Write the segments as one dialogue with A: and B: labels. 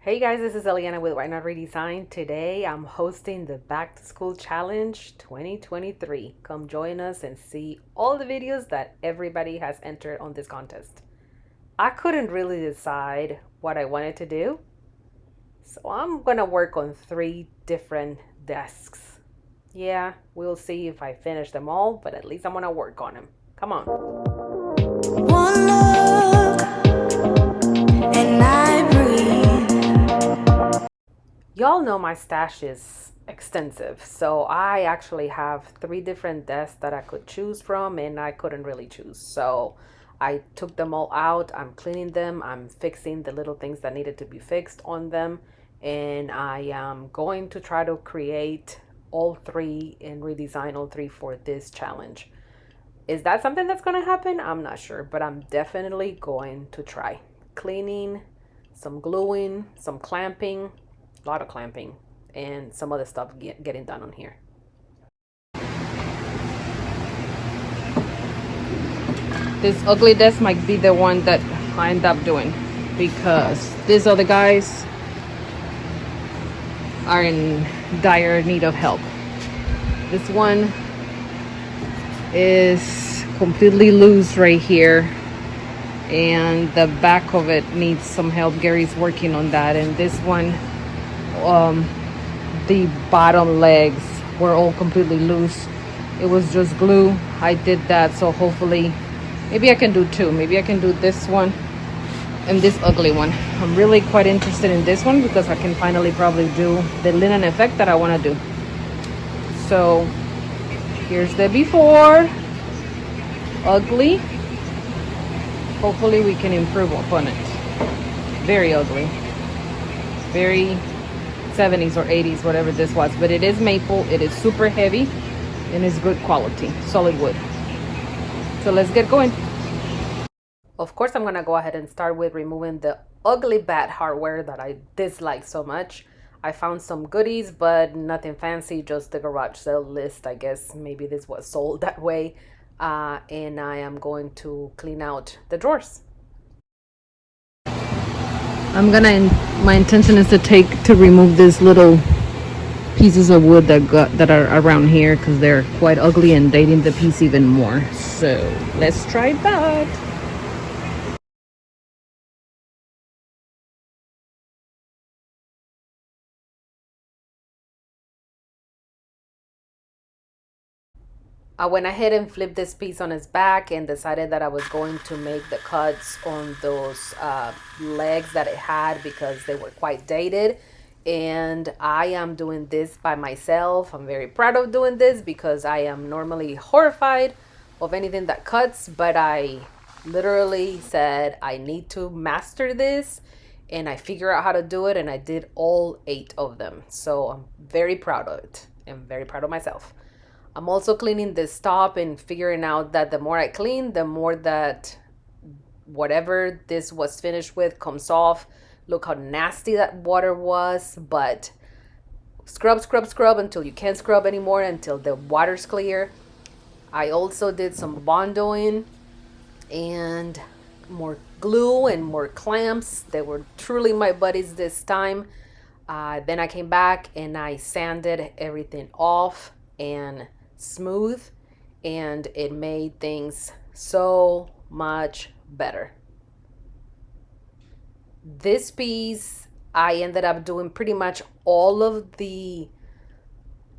A: Hey guys, this is Eliana with Why Not Redesign. Today I'm hosting the Back to School Challenge 2023. Come join us and see all the videos that everybody has entered on this contest. I couldn't really decide what I wanted to do, so I'm gonna work on 3 different desks. Yeah, we'll see if I finish them all, but at least I'm gonna work on them. Come on. One look and I breathe. Y'all know my stash is extensive, so I actually have 3 different desks that I could choose from, and I couldn't really choose. So I took them all out. I'm cleaning them. I'm fixing the little things that needed to be fixed on them, and I am going to try to create all 3 and redesign all 3 for this challenge. Is that something that's going to happen? I'm not sure, but I'm definitely going to try. Cleaning, some gluing, some clamping, a lot of clamping, and some other stuff getting done on here. This ugly desk might be the one that I end up doing, because these other guys are in dire need of help. This one is completely loose right here, and the back of it needs some help. Gary's working on that. And this one, the bottom legs were all completely loose. It was just glue. I did that, so hopefully maybe I can do 2. Maybe I can do this one and this ugly one. I'm really quite interested in this one because I can finally probably do the linen effect that I want to do. So here's the before. Ugly. Hopefully we can improve upon it. Very ugly. Very 70s or 80s, whatever this was. But it is maple. It is super heavy and it's good quality. Solid wood. So let's get going. Of course, I'm going to go ahead and start with removing the ugly bad hardware that I dislike so much. I found some goodies, but nothing fancy, just the garage sale list. I guess maybe this was sold that way. And I am going to clean out the drawers. My intention is to remove these little pieces of wood that are around here, because they're quite ugly and dating the piece even more. So let's try that. I went ahead and flipped this piece on its back and decided that I was going to make the cuts on those legs that it had, because they were quite dated. And I am doing this by myself. I'm very proud of doing this because I am normally horrified of anything that cuts, but I literally said I need to master this, and I figured out how to do it, and I did all 8 of them. So I'm very proud of it. I'm very proud of myself. I'm also cleaning this top and figuring out that the more I clean, the more that whatever this was finished with comes off. Look how nasty that water was, but scrub, scrub, scrub until you can't scrub anymore, until the water's clear. I also did some bondoing and more glue and more clamps. They were truly my buddies this time. Then I came back and I sanded everything off and smooth, and it made things so much better. This piece, I ended up doing pretty much all of the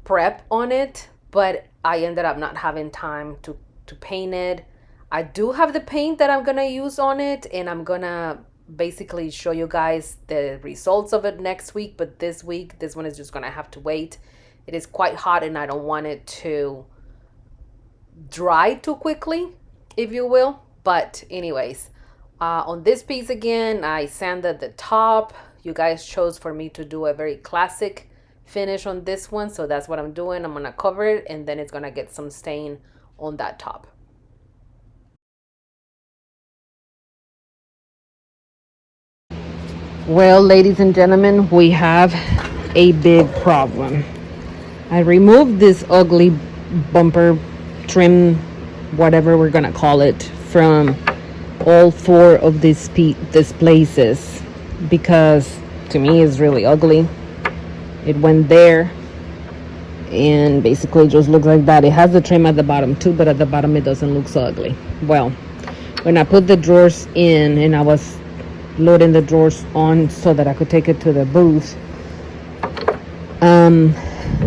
A: prep on it, but I ended up not having time to paint it. I do have the paint that I'm gonna use on it, and I'm gonna basically show you guys the results of it next week. But this week, this one is just gonna have to wait. It is quite hot and I don't want it to dry too quickly, if you will. But anyways, on this piece again, I sanded the top. You guys chose for me to do a very classic finish on this one, so that's what I'm doing. I'm gonna cover it, and then it's gonna get some stain on that top. Well, ladies and gentlemen, we have a big problem. I removed this ugly bumper trim, whatever we're gonna call it, from all 4 of these places, because to me is really ugly. It went there and basically just looks like that. It has the trim at the bottom too, but at the bottom it doesn't look so ugly. Well, when I put the drawers in and I was loading the drawers on so that I could take it to the booth,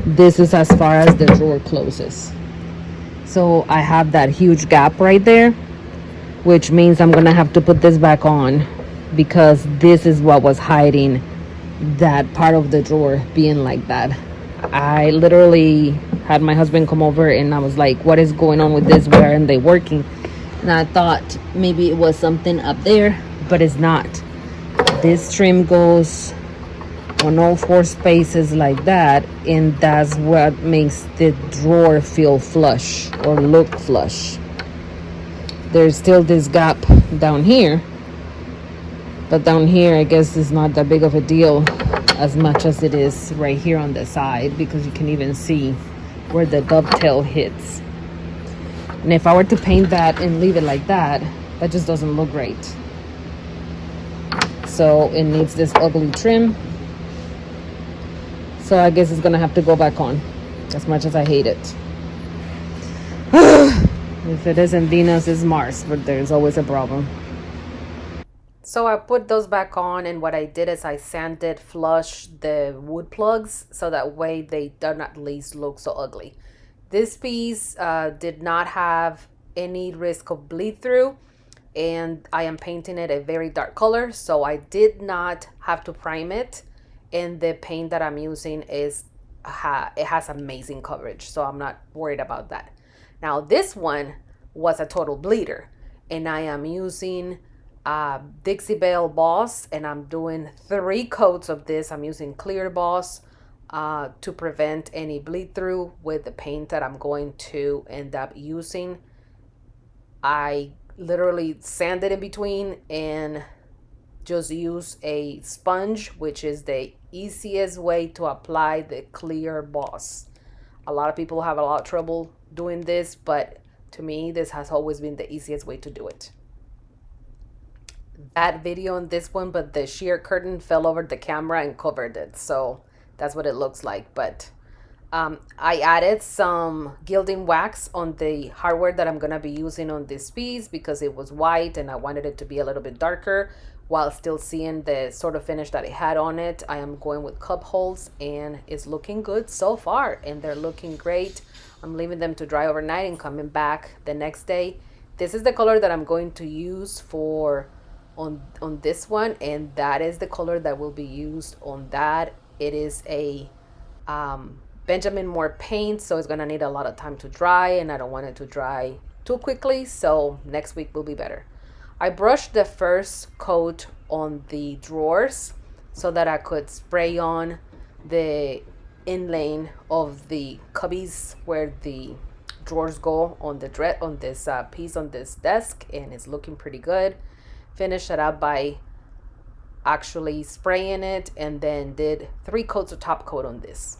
A: this is as far as the drawer closes. So I have that huge gap right there, which means I'm gonna have to put this back on, because this is what was hiding that part of the drawer being like that. I literally had my husband come over and I was like, what is going on with this? Why aren't they working? And I thought maybe it was something up there, but it's not. This trim goes on all four spaces like that, and that's what makes the drawer feel flush or look flush. There's still this gap down here, but down here I guess it's not that big of a deal as much as it is right here on the side, because you can even see where the dovetail hits. And if I were to paint that and leave it like that, that just doesn't look great. So it needs this ugly trim. So I guess it's gonna have to go back on, as much as I hate it. If it isn't Venus, it's Mars, but there's always a problem. So I put those back on, and what I did is I sanded flush the wood plugs so that way they do not at least look so ugly. This piece did not have any risk of bleed through, and I am painting it a very dark color, so I did not have to prime it. And the paint that I'm using is it has amazing coverage, so I'm not worried about that. Now this one was a total bleeder, and I am using Dixie Belle Boss, and I'm doing 3 coats of this. I'm using clear Boss to prevent any bleed through with the paint that I'm going to end up using. I literally sanded in between and just use a sponge, which is the easiest way to apply the clear Boss. A lot of people have a lot of trouble doing this, but to me this has always been the easiest way to do it. That video on this one, but the sheer curtain fell over the camera and covered it, so that's what it looks like. But I added some gilding wax on the hardware that I'm gonna be using on this piece, because it was white and I wanted it to be a little bit darker while still seeing the sort of finish that it had on it. I am going with cup holes, and it's looking good so far, and they're looking great. I'm leaving them to dry overnight and coming back the next day. This is the color that I'm going to use for on this one, and that is the color that will be used on that. It is a Benjamin Moore paint, so it's gonna need a lot of time to dry, and I don't want it to dry too quickly, so next week will be better. I brushed the first coat on the drawers so that I could spray on the inlay of the cubbies where the drawers go on the this piece on this desk, and it's looking pretty good. Finished it up by actually spraying it, and then did 3 coats of top coat on this.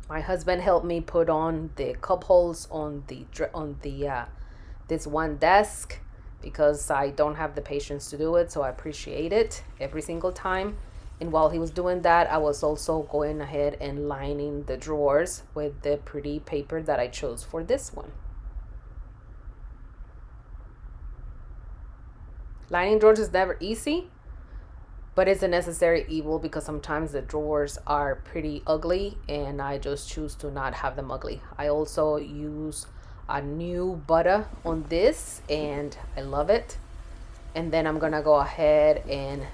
A: My husband helped me put on the cup holes on the this one desk, because I don't have the patience to do it, so I appreciate it every single time. And while he was doing that, I was also going ahead and lining the drawers with the pretty paper that I chose for this one. Lining drawers is never easy, but it's a necessary evil, because sometimes the drawers are pretty ugly and I just choose to not have them ugly. I also use a new butter on this, and I love it. And then I'm gonna go ahead and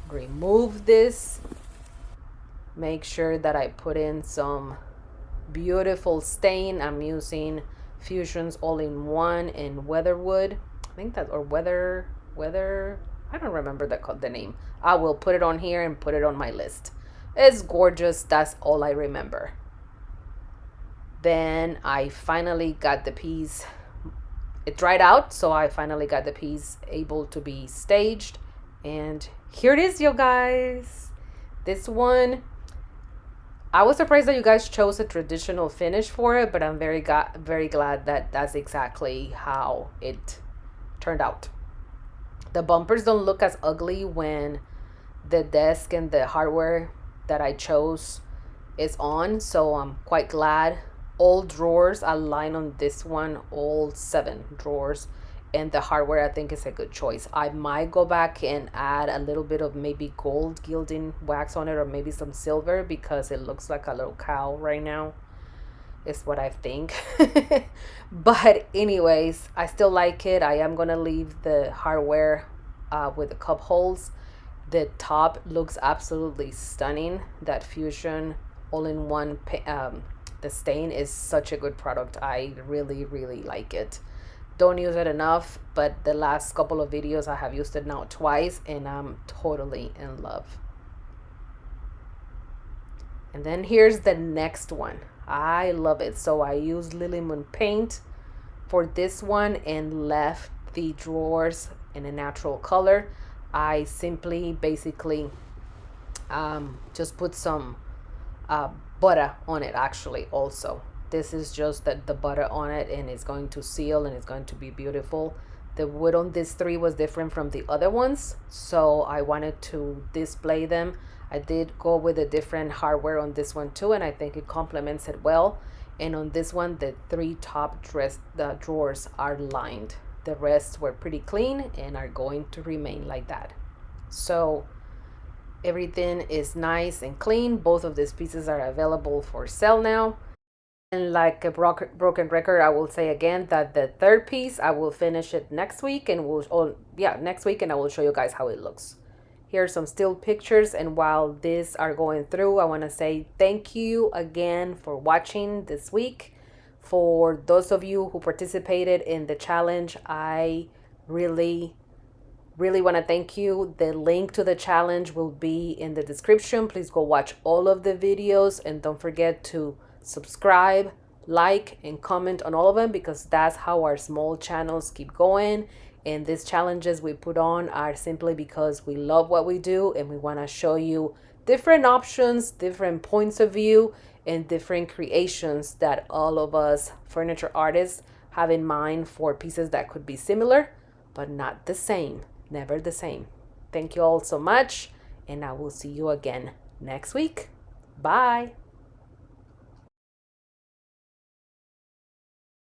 A: remove this. Make sure that I put in some beautiful stain. I'm using Fusions All-in-One in Weatherwood. I think that, or weather, I don't remember the name. I will put it on here and put it on my list. It's gorgeous. That's all I remember. Then I finally got the piece, it dried out, so I finally got the piece able to be staged, and here it is, you guys. This one, I was surprised that you guys chose a traditional finish for it, but I'm very glad that that's exactly how it turned out. The bumpers don't look as ugly when the desk and the hardware that I chose is on, so I'm quite glad. All drawers align on this one, all 7 drawers, and the hardware I think is a good choice. I might go back and add a little bit of maybe gold gilding wax on it, or maybe some silver, because it looks like a little cow right now, is what I think. But anyways, I still like it. I am gonna leave the hardware with the cup holes. The top looks absolutely stunning. That fusion all-in-one the stain is such a good product. I really like it. Don't use it enough, but the last couple of videos I have used it now twice, and I'm totally in love. And then here's the next one. I love it. So I used Lily Moon paint for this one and left the drawers in a natural color. I simply basically just put some butter on it actually also. This is just the butter on it, and it's going to seal and it's going to be beautiful. The wood on this 3 was different from the other ones, so I wanted to display them. I did go with a different hardware on this one too, and I think it complements it well. And on this one, the 3 top drawers are lined. The rest were pretty clean and are going to remain like that. So everything is nice and clean. Both of these pieces are available for sale now. And like a broken record, I will say again that the 3rd piece, I will finish it next week, and next week, and I will show you guys how it looks. Here are some still pictures, and while these are going through, I want to say thank you again for watching this week. For those of you who participated in the challenge, I really want to thank you. The link to the challenge will be in the description. Please go watch all of the videos, and don't forget to subscribe, like, and comment on all of them, because that's how our small channels keep going. And these challenges we put on are simply because we love what we do, and we want to show you different options, different points of view, and different creations that all of us furniture artists have in mind for pieces that could be similar but not the same. Never the same. Thank you all so much, and I will see you again next week. Bye.